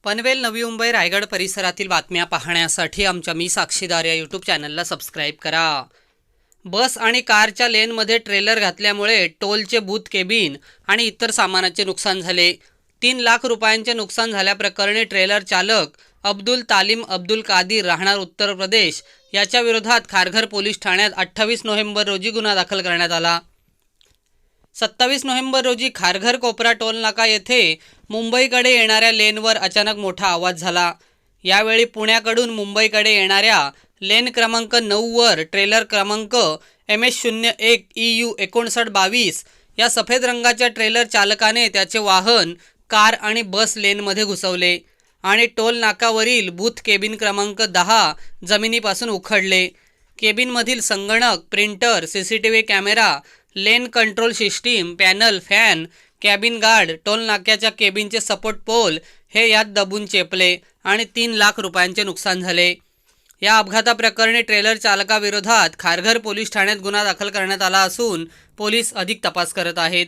पनवेल, नवी मुंबई, रायगड परिसरातील बातम्या पाहण्यासाठी आमच्या मी साक्षीदार या यूट्यूब चॅनलला सबस्क्राईब करा। बस आणि कारच्या लेनमध्ये ट्रेलर घातल्यामुळे टोलचे बूथ केबिन आणि इतर सामानाचे नुकसान झाले। 3 लाख रुपयांचे नुकसान झाल्याप्रकरणी ट्रेलर चालक अब्दुल तालीम अब्दुल कादिर राहणार उत्तर प्रदेश याच्या विरोधात खारघर पोलीस ठाण्यात 28 नोव्हेंबर रोजी गुन्हा दाखल करण्यात आला। 27 नोव्हेंबर रोजी खारघर कोपरा टोल नाका येथे मुंबईकडे येणाऱ्या लेनवर अचानक मोठा आवाज झाला। यावेळी पुण्याकडून मुंबईकडे येणाऱ्या लेन क्रमांक 9 वर ट्रेलर क्रमांक MS01 EU 5922 या सफेद रंगाच्या ट्रेलर चालकाने त्याचे वाहन कार आणि बस लेनमध्ये घुसवले आणि टोल नाकावरील बूथ केबिन क्रमांक 10 जमिनीपासून उखडले। केबिनमधील संगणक, printer, CCTV camera, lane control system, panel, fan, cabin guard, toll नाक्याच्या केबिनचे सपोर्ट पोल हे यात दबून चेपले आणि 3 लाख रुपयांचे नुकसान झाले। या अपघाताप्रकरणी ट्रेलर चालकाविरोधात खारघर पोलीस ठाण्यात गुन्हा दाखल करण्यात आला असून पोलीस अधिक तपास करत आहेत।